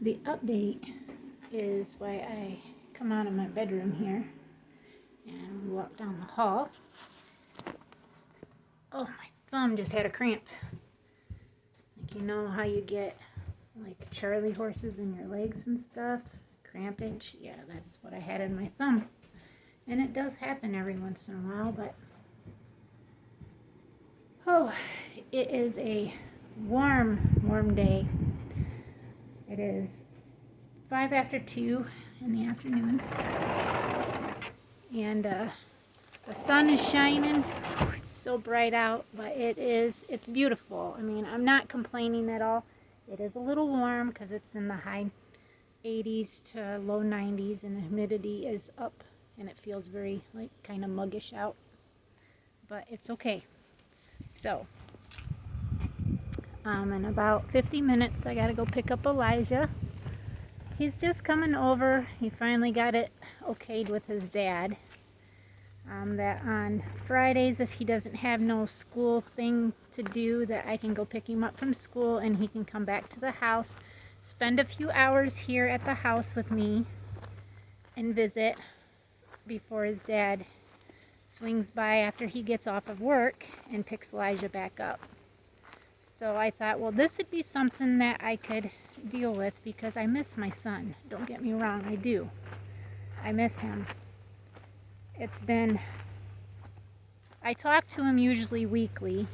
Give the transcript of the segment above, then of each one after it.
The update is why I come out of my bedroom here and we walk down the hall. Oh, my thumb just had a cramp. Like, you know how you get like Charlie horses in your legs and stuff? Crampage? Yeah, that's what I had in my thumb. And it does happen every once in a while, but oh, it is a warm day. It is 5 after 2 in the afternoon, and the sun is shining. It's so bright out, but it's beautiful. I mean, I'm not complaining at all. It is a little warm because it's in the high 80s to low 90s, and the humidity is up, and it feels very like kind of muggish out, but it's okay. So in about 50 minutes I gotta go pick up Elijah. He's just coming over. He finally got it okayed with his dad, that on Fridays, if he doesn't have no school thing to do, that I can go pick him up from school and he can come back to the house, spend a few hours here at the house with me and visit before his dad swings by after he gets off of work and picks Elijah back up. So I thought, well, this would be something that I could deal with because I miss my son. Don't get me wrong, I do. I miss him. It's been, I talk to him usually weekly,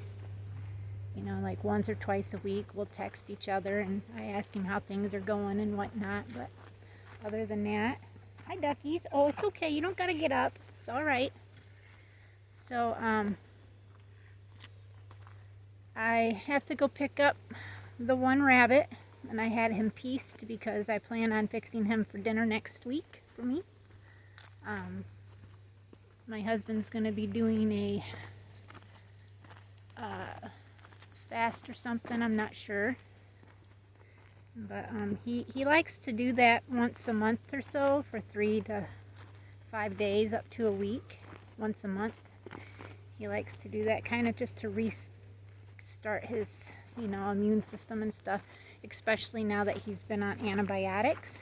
you know, like once or twice a week. We'll text each other and I ask him how things are going and whatnot, but other than that, hi duckies. Oh, it's okay, you don't gotta get up, it's all right. So I have to go pick up the one rabbit, and I had him pieced because I plan on fixing him for dinner next week for me. My husband's going to be doing a fast or something, I'm not sure. But he likes to do that once a month or so for 3 to 5 days, up to a week, once a month. He likes to do that kind of just to restart his, you know, immune system and stuff, especially now that he's been on antibiotics.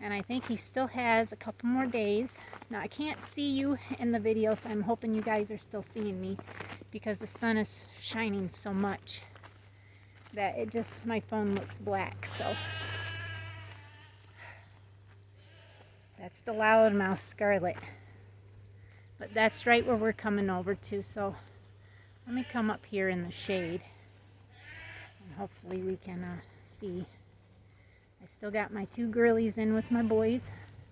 And I think he still has a couple more days. Now I can't see you in the video, so I'm hoping you guys are still seeing me because the sun is shining so much that it just, my phone looks black. So that's the loudmouth Scarlet. But that's right where we're coming over to, so let me come up here in the shade and hopefully we can see. I still got my 2 girlies in with my boys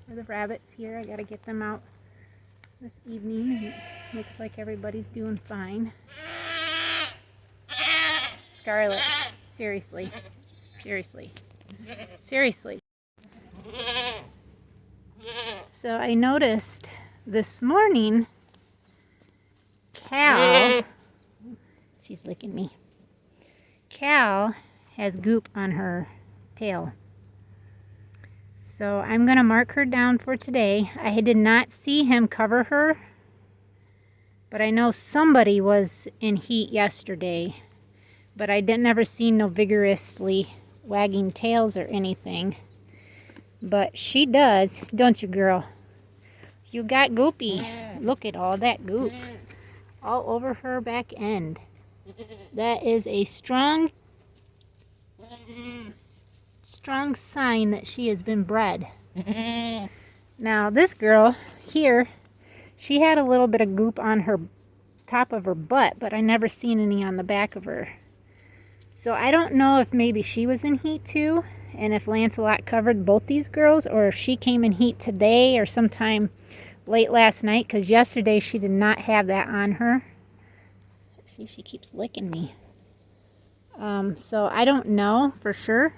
for the rabbits here. I got to get them out this evening. It looks like everybody's doing fine. Scarlet, seriously. So I noticed this morning, Cal, she's licking me. Cal has goop on her tail. So I'm going to mark her down for today. I did not see him cover her, but I know somebody was in heat yesterday, but I didn't ever see no vigorously wagging tails or anything. But she does, don't you, girl? You got goopy. Look at all that goop all over her back end. That is a strong sign that she has been bred. Now this girl here, she had a little bit of goop on her top of her butt, but I never seen any on the back of her. So I don't know if maybe she was in heat too, and if Lancelot covered both these girls, or if she came in heat today or sometime late last night, because yesterday she did not have that on her. See, she keeps licking me. So I don't know for sure.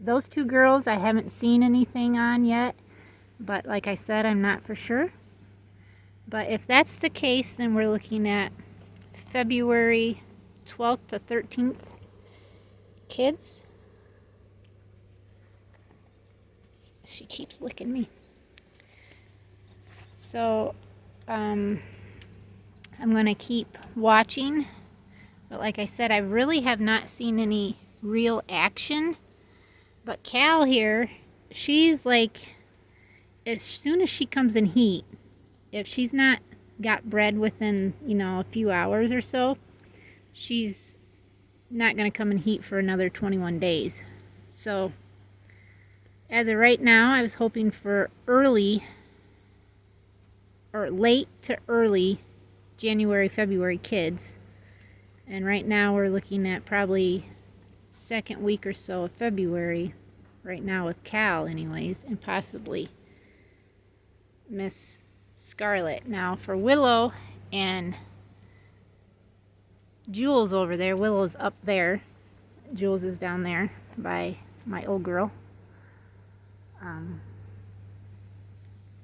Those 2 girls I haven't seen anything on yet, but like I said, I'm not for sure. But if that's the case, then we're looking at February 12th to 13th kids. She keeps licking me. So I'm going to keep watching. But like I said, I really have not seen any real action. But Cal here, she's like, as soon as she comes in heat, if she's not got bred within, a few hours or so, she's not going to come in heat for another 21 days. So as of right now, I was hoping for early or late to early January, February kids. And right now we're looking at probably second week or so of February right now with Cal anyways, and possibly Miss Scarlet. Now for Willow and Jules over there, Willow's up there, Jules is down there by my old girl.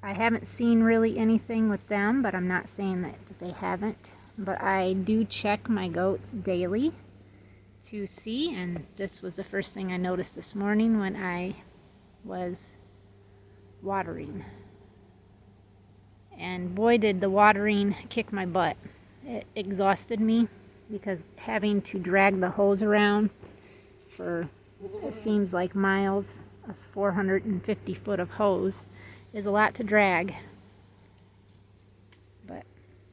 I haven't seen really anything with them, but I'm not saying that they haven't. But I do check my goats daily to see, and this was the first thing I noticed this morning when I was watering. And boy, did the watering kick my butt. It exhausted me because having to drag the hose around for, it seems like miles, of 450 foot of hose is a lot to drag. But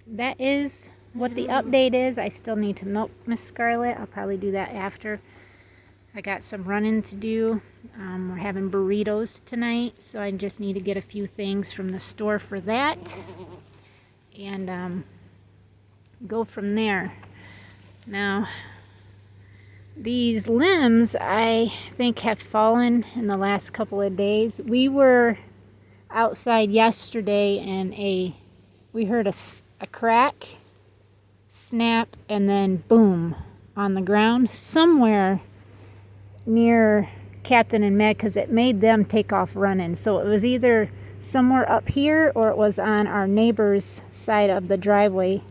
that is what the update is. I still need to milk Miss Scarlet. I'll probably do that after. I got some running to do. We're having burritos tonight, so I just need to get a few things from the store for that and go from there. Now, these limbs I think have fallen in the last couple of days. We were outside yesterday and we heard a crack, snap, and then boom on the ground somewhere near Captain and Meg, because it made them take off running. So it was either somewhere up here or it was on our neighbor's side of the driveway,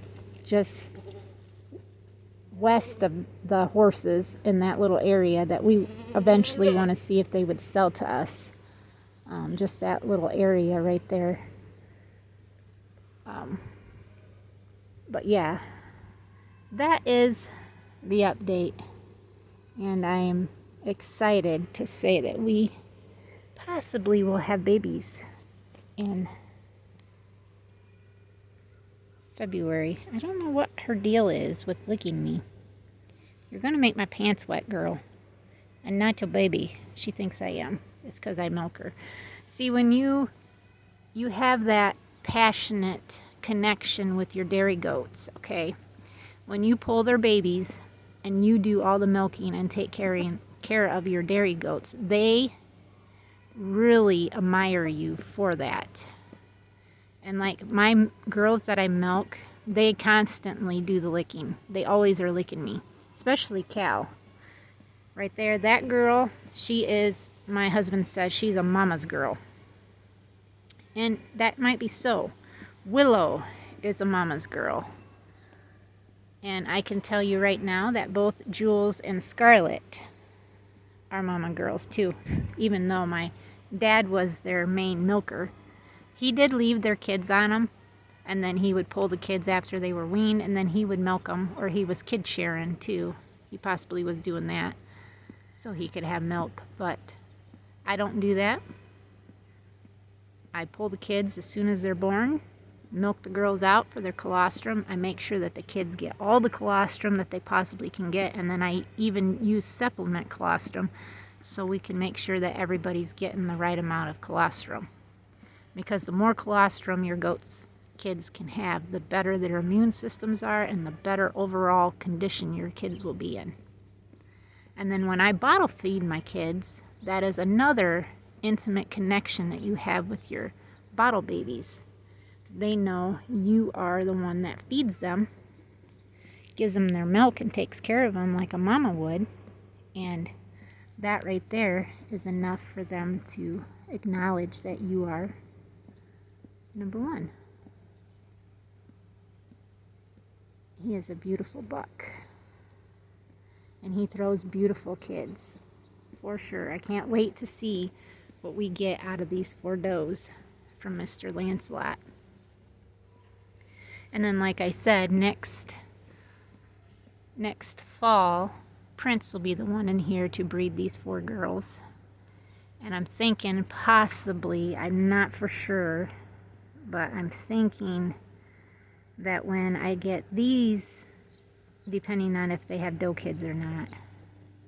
just west of the horses in that little area that we eventually want to see if they would sell to us. Just that little area right there. But yeah, that is the update, and I am excited to say that we possibly will have babies in February. I don't know what her deal is with licking me. You're gonna make my pants wet, girl. And not your baby. She thinks I am. It's because I milk her. See, when you have that passionate connection with your dairy goats, okay? When you pull their babies and you do all the milking and take care of your dairy goats, they really admire you for that. And like my girls that I milk, they constantly do the licking. They always are licking me, especially Cal. Right there, that girl, she is, my husband says, she's a mama's girl. And that might be so. Willow is a mama's girl. And I can tell you right now that both Jules and Scarlet are mama girls too. Even though my dad was their main milker, he did leave their kids on them, and then he would pull the kids after they were weaned, and then he would milk them, or he was kid sharing too. He possibly was doing that so he could have milk, but I don't do that. I pull the kids as soon as they're born, milk the girls out for their colostrum. I make sure that the kids get all the colostrum that they possibly can get, and then I even use supplement colostrum so we can make sure that everybody's getting the right amount of colostrum. Because the more colostrum your goats' kids can have, the better their immune systems are and the better overall condition your kids will be in. And then when I bottle feed my kids, that is another intimate connection that you have with your bottle babies. They know you are the one that feeds them, gives them their milk, and takes care of them like a mama would. And that right there is enough for them to acknowledge that you are number one. He is a beautiful buck. And he throws beautiful kids, for sure. I can't wait to see what we get out of these 4 does from Mr. Lancelot. And then, like I said, next fall, Prince will be the one in here to breed these 4 girls. And I'm thinking possibly, I'm not for sure, but I'm thinking that when I get these, depending on if they have doe kids or not,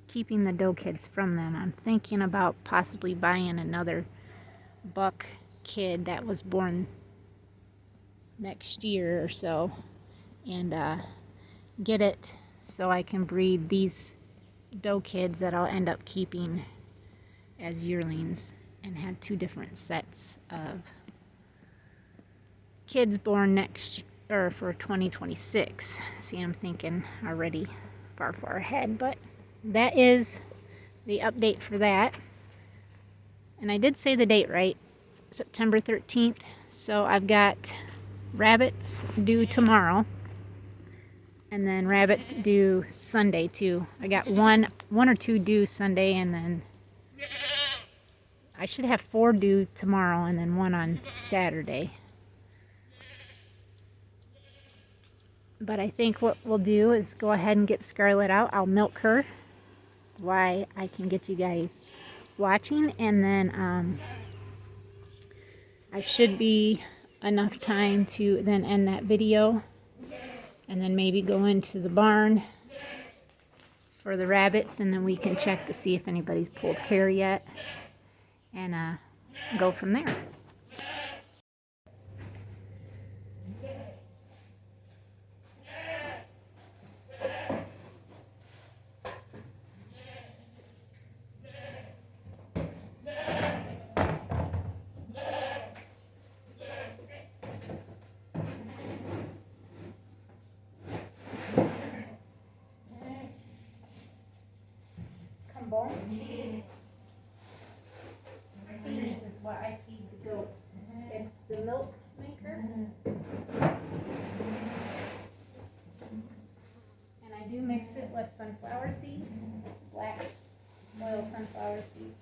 keeping the doe kids from them, I'm thinking about possibly buying another buck kid that was born next year or so, and get it so I can breed these doe kids that I'll end up keeping as yearlings and have two different sets of kids born next or for 2026. See, I'm thinking already far ahead, but that is the update for that. And I did say the date right, September 13th. So I've got rabbits due tomorrow, and then rabbits due Sunday too. I got one or two due Sunday, and then I should have 4 due tomorrow, and then 1 on Saturday. But I think what we'll do is go ahead and get Scarlet out. I'll milk her while I can get you guys watching, and then I should be enough time to then end that video, and then maybe go into the barn for the rabbits, and then we can check to see if anybody's pulled hair yet, and go from there. Kambach feed is what I feed the goats. It's the milk maker. And I do mix it with sunflower seeds, black oil sunflower seeds.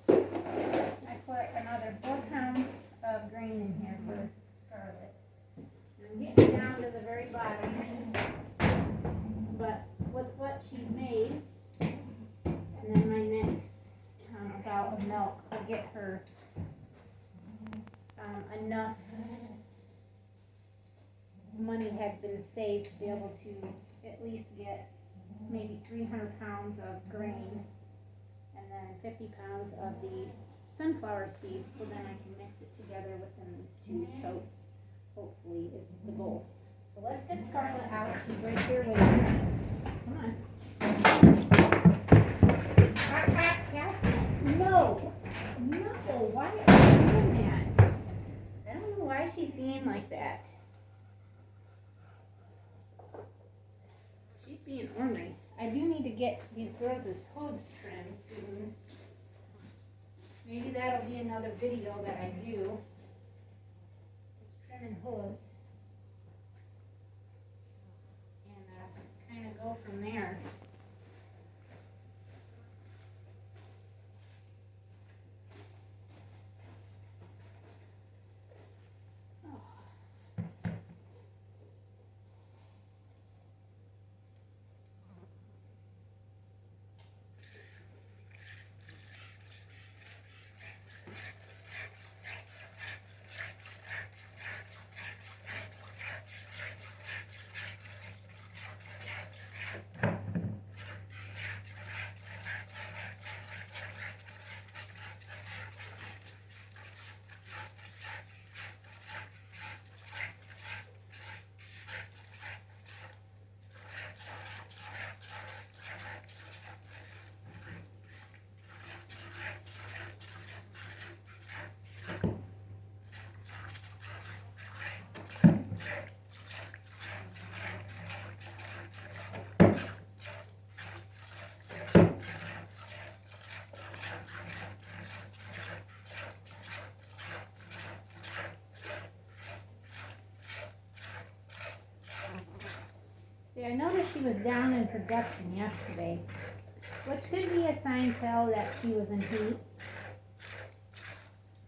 I put another 4 pounds of grain in here for Scarlet. And I'm getting down to the very bottom. But with what she's made, and then my next bout of milk, I'll get her enough money had been saved to be able to at least get maybe 300 pounds of grain and then 50 pounds of the sunflower seeds, so then I can mix it together within these 2 totes, hopefully, is the goal. So let's get Scarlet out. She's right here with me. Come on. No. No. Why are you doing that? I don't know why she's being like that. She's being ornery. I do need to get these girls' hooves trimmed soon. Maybe that'll be another video that I do. Just trimming hooves. Kind of go from there. See, I noticed she was down in production yesterday, which could be a sign tell that she was in heat,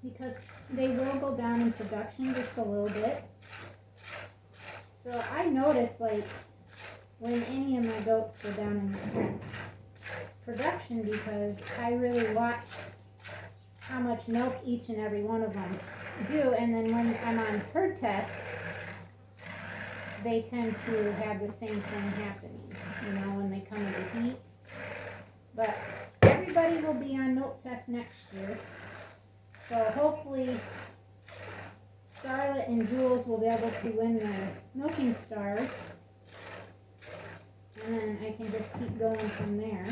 because they will go down in production just a little bit. So I noticed, like, when any of my goats go down in production because I really watch how much milk each and every one of them do, and then when I'm on herd test, they tend to have the same thing happening, you know, when they come into heat. But everybody will be on milk test next year, so hopefully Scarlett and Jules will be able to win their milking stars, and then I can just keep going from there.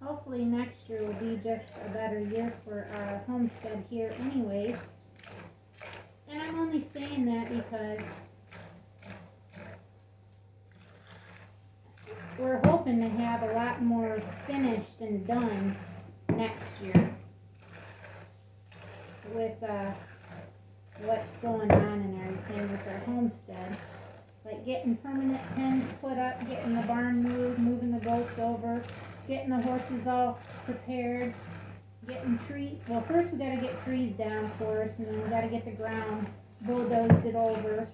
Hopefully next year will be just a better year for our homestead here anyways. And I'm only saying that because we're hoping to have a lot more finished and done next year with what's going on and everything with our homestead. Like getting permanent pens put up, getting the barn moved, moving the goats over, getting the horses all prepared, getting trees. Well, first we gotta get trees down for us, and then we gotta get the ground bulldozed it over.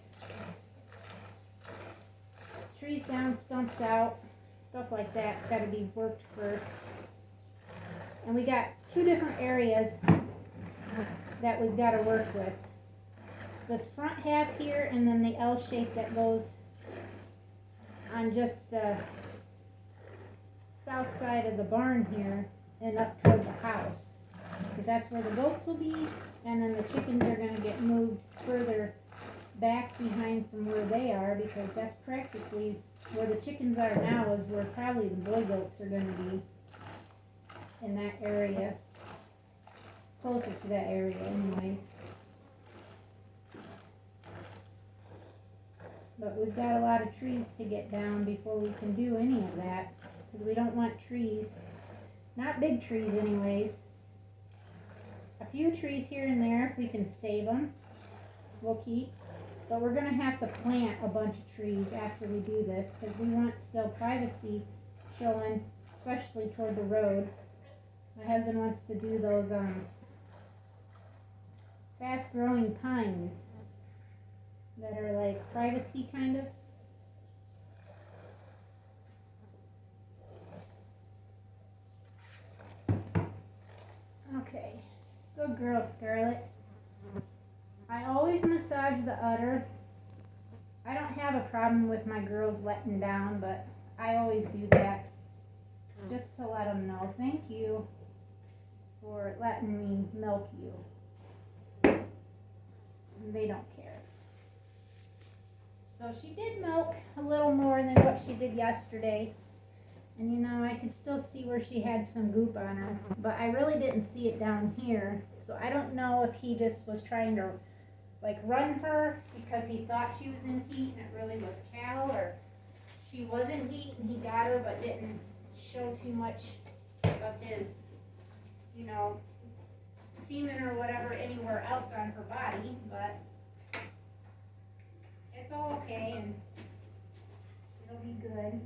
Trees down, stumps out, stuff like that's gotta be worked first. And we got two different areas that we've gotta work with. This front half here, and then the L shape that goes on just the south side of the barn here and up toward the house, because that's where the goats will be, and then the chickens are going to get moved further back behind from where they are, because that's practically where the chickens are now is where probably the boy goats are going to be, in that area, closer to that area anyways. But we've got a lot of trees to get down before we can do any of that, because we don't want trees, not big trees anyways. A few trees here and there, if we can save them, we'll keep. But we're going to have to plant a bunch of trees after we do this, because we want still privacy showing, especially toward the road. My husband wants to do those fast-growing pines that are like privacy kind of. Okay, good girl, Scarlett. I always massage the udder. I don't have a problem with my girls letting down, but I always do that just to let them know. Thank you for letting me milk you. They don't care. So she did milk a little more than what she did yesterday. And you know, I could still see where she had some goop on her, but I really didn't see it down here. So I don't know if he just was trying to like run her because he thought she was in heat and it really was cattle, or she was in heat and he got her but didn't show too much of his, you know, semen or whatever anywhere else on her body. But it's all okay and it'll be good.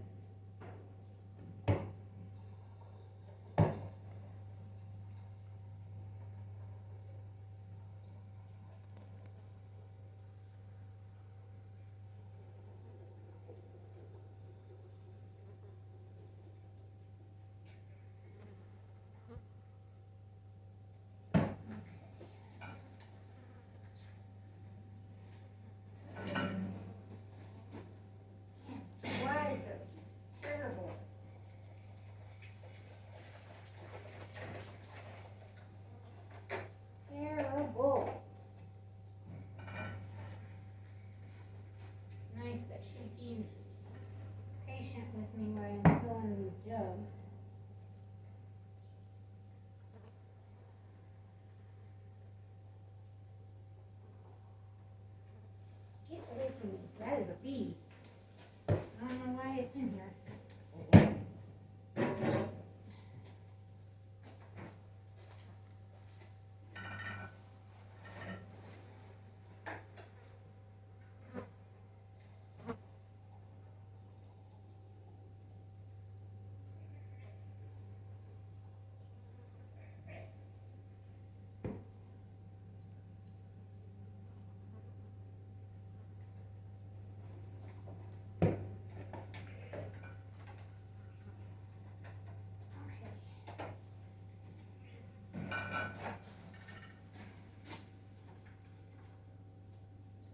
With me while I'm filling these jugs. Get away from Ooh, that is a bee. I don't know why it's in here. So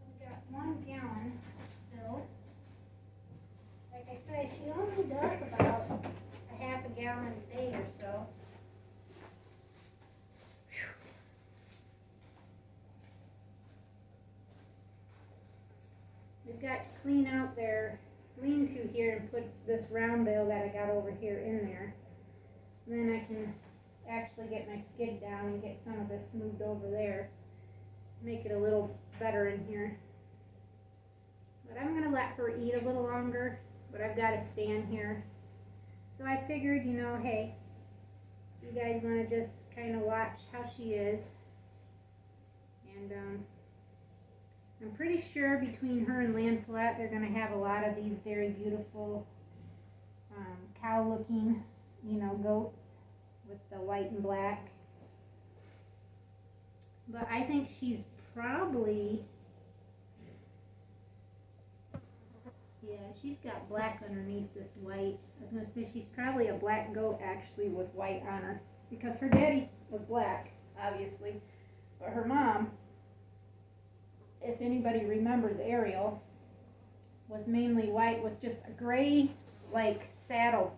we got 1 gallon filled. Like I said, she only does about a half a gallon a day or so. We've got to clean out their lean-to here and put this round bale that I got over here in there. And then I can actually get my skid down and get some of this moved over there. Make it a little better in here. But I'm going to let her eat a little longer, but I've got to stand here. So I figured, you know, hey, you guys want to just kind of watch how she is. And I'm pretty sure between her and Lancelot, they're going to have a lot of these very beautiful cow-looking, you know, goats with the white and black. But I think she's probably, yeah, she's got black underneath this white. I was going to say she's probably a black goat actually with white on her, because her daddy was black, obviously, but her mom, if anybody remembers Ariel, was mainly white with just a gray, like, saddle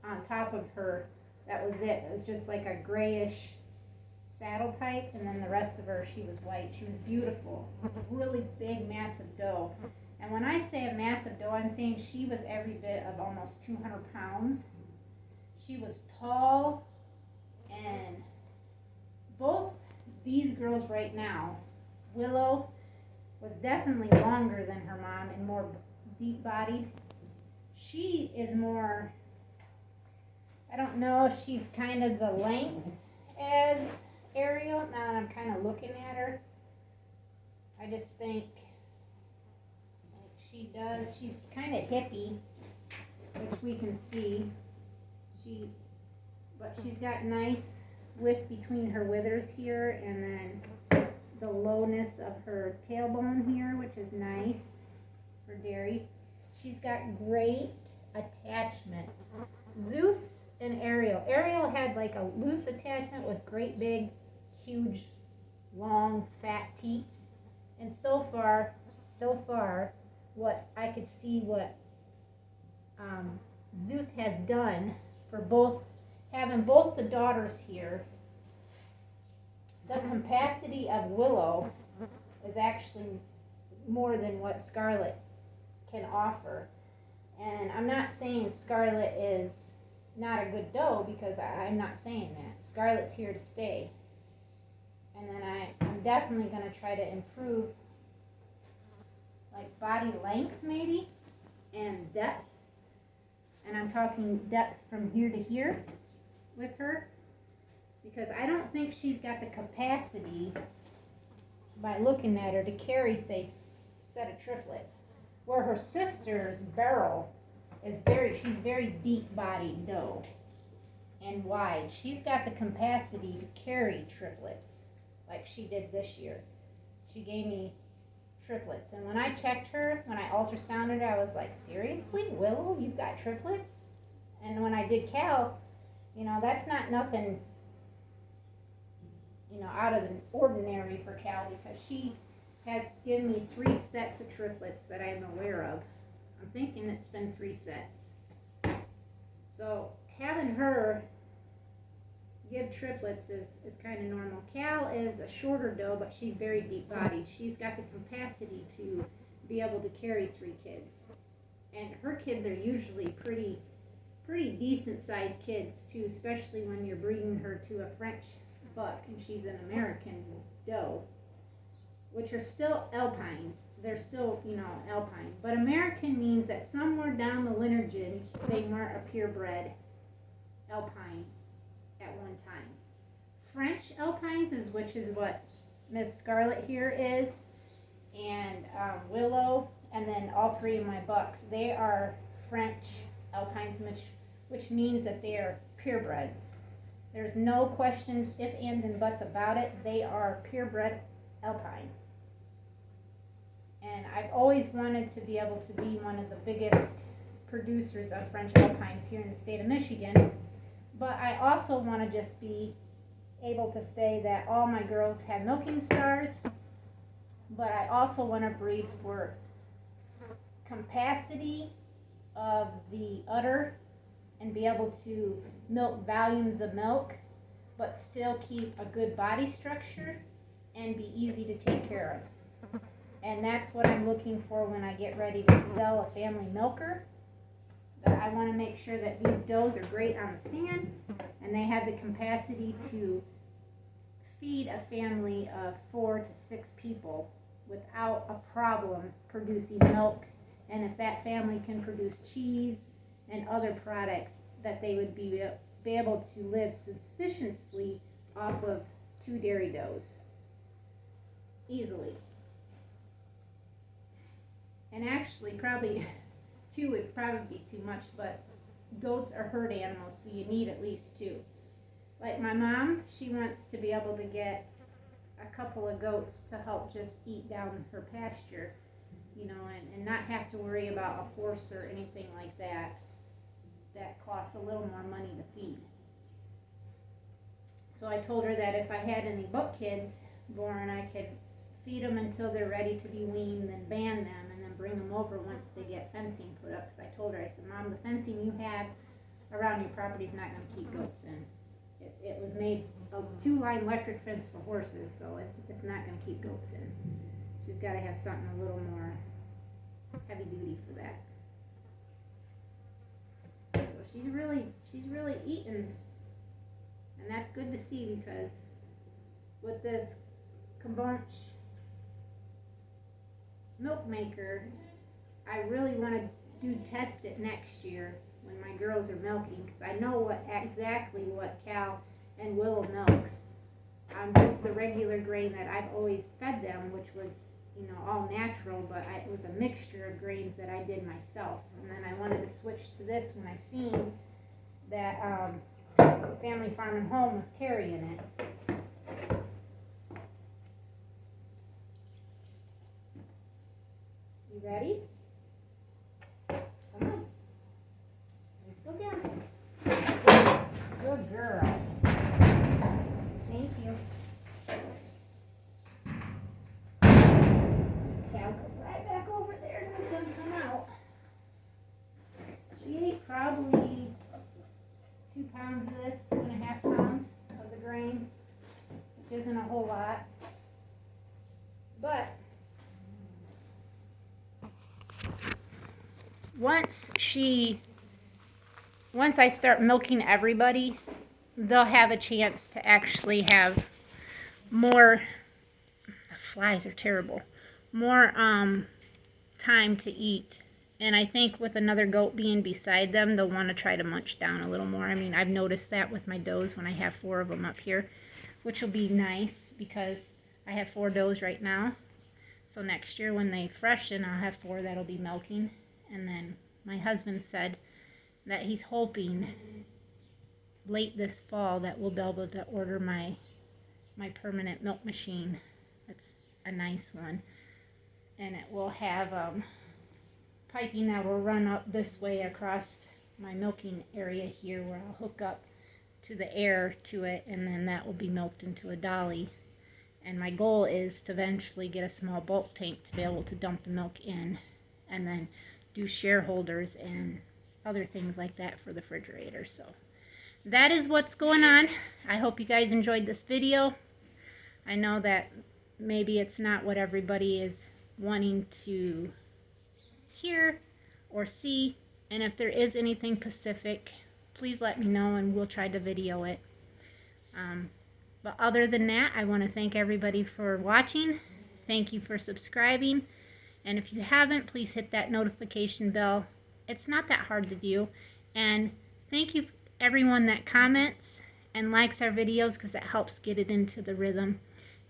on top of her. That was it. It was just like a grayish saddle type, and then the rest of her, she was white. She was beautiful. Really big, massive doe. And when I say a massive doe, I'm saying she was every bit of almost 200 pounds. She was tall, and both these girls right now, Willow was definitely longer than her mom and more deep-bodied. She is more, I don't know if she's kind of the length as Ariel, now that I'm kind of looking at her. I just think like she does, she's kind of hippie, which we can see. But she's got nice width between her withers here, and then the lowness of her tailbone here, which is nice for dairy. She's got great attachment. Zeus and Ariel. Ariel had like a loose attachment with great big, huge, long, fat teats. And so far, what I could see what Zeus has done for both, having both the daughters here, the capacity of Willow is actually more than what Scarlet can offer. And I'm not saying Scarlet is not a good doe, because I'm not saying that. Scarlet's here to stay. And then I'm definitely going to try to improve like body length maybe, and depth. And I'm talking depth from here to here with her, because I don't think she's got the capacity, by looking at her, to carry, say, set of triplets. Where her sister's Beryl is she's very deep-bodied doe and wide. She's got the capacity to carry triplets like she did this year. She gave me triplets, and when I checked her, when I ultrasounded her, I was like, seriously, Willow, you've got triplets? And when I did Cal, you know, that's not nothing, you know, out of the ordinary for Cal, because she has given me 3 sets of triplets that I'm aware of. I'm thinking it's been 3 sets. So having her give triplets is kind of normal. Cal is a shorter doe, but she's very deep-bodied. She's got the capacity to be able to carry 3 kids. And her kids are usually pretty decent-sized kids, too, especially when you're breeding her to a French buck and she's an American doe, which are still alpines. they're still, Alpine. But American means that somewhere down the lineage they weren't a purebred Alpine at one time. French Alpines which is what Miss Scarlet here is, and Willow, and then all three of my bucks. They are French Alpines, which means that they are purebreds. There's no questions, ifs, ands, and buts about it. They are purebred Alpine. And I've always wanted to be able to be one of the biggest producers of French Alpines here in the state of Michigan. But I also want to just be able to say that all my girls have milking stars. But I also want to breed for capacity of the udder and be able to milk volumes of milk, but still keep a good body structure and be easy to take care of. And that's what I'm looking for when I get ready to sell a family milker. That I want to make sure that these does are great on the stand and they have the capacity to feed a family of 4 to 6 people without a problem producing milk. And if that family can produce cheese and other products, that they would be able to live suspiciously off of 2 dairy does easily. And actually probably 2 would probably be too much, but goats are herd animals, so you need at least 2. Like my mom, she wants to be able to get a couple of goats to help just eat down her pasture, and not have to worry about a horse or anything like that. That costs a little more money to feed. So I told her that if I had any buck kids born, I could feed them until they're ready to be weaned, then ban them, and then bring them over once they get fencing put up. Because I told her, I said, Mom, the fencing you have around your property is not going to keep goats in. It was made a 2-line electric fence for horses, so it's not going to keep goats in. She's got to have something a little more heavy duty for that. So she's really eating, and that's good to see, because with this Kambach Milk maker, I really want to test it next year when my girls are milking, because I know exactly what Cal and Willow milks. Just the regular grain that I've always fed them, which was all natural, but it was a mixture of grains that I did myself. And then I wanted to switch to this when I seen that Family Farm and Home was carrying it. You ready? Come on. Let's go down. Good girl. Thank you. Cal, go right back over there and it's going to come out. She ate probably 2 pounds of this, 2.5 pounds of the grain, which isn't a whole lot. But once I start milking everybody, they'll have a chance to actually have more, the flies are terrible, more time to eat. And I think with another goat being beside them, they'll want to try to munch down a little more. I mean, I've noticed that with my does when I have 4 of them up here, which will be nice because I have 4 does right now. So next year when they freshen, I'll have 4 that'll be milking. And then my husband said that he's hoping late this fall that we'll be able to order my permanent milk machine. It's a nice one. And it will have piping that will run up this way across my milking area here, where I'll hook up to the air to it, and then that will be milked into a dolly. And my goal is to eventually get a small bulk tank to be able to dump the milk in, and then do shareholders and other things like that for the refrigerator. So that is what's going on. I hope you guys enjoyed this video. I know that maybe it's not what everybody is wanting to hear or see, and if there is anything specific, please let me know and we'll try to video it. But other than that, I want to thank everybody for watching. Thank you for subscribing, And if you haven't, please hit that notification bell. It's not that hard to do. And thank you everyone that comments and likes our videos, because it helps get it into the rhythm.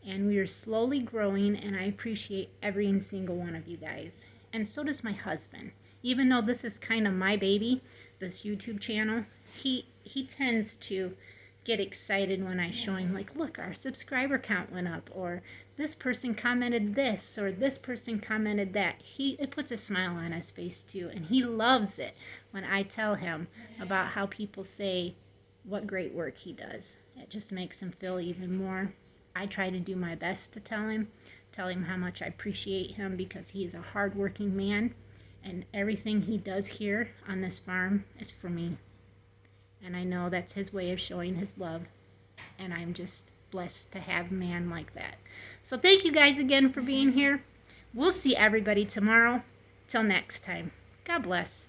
And we are slowly growing, and I appreciate every single one of you guys. And so does my husband. Even though this is kind of my baby, this YouTube channel, he tends to get excited when I show him, like, look, our subscriber count went up, or this person commented this, or this person commented that. It puts a smile on his face too, and he loves it when I tell him about how people say what great work he does. It just makes him feel even more. I try to do my best to tell him how much I appreciate him, because he is a hard-working man, and everything he does here on this farm is for me. And I know that's his way of showing his love, and I'm just blessed to have a man like that. So thank you guys again for being here. We'll see everybody tomorrow. Till next time. God bless.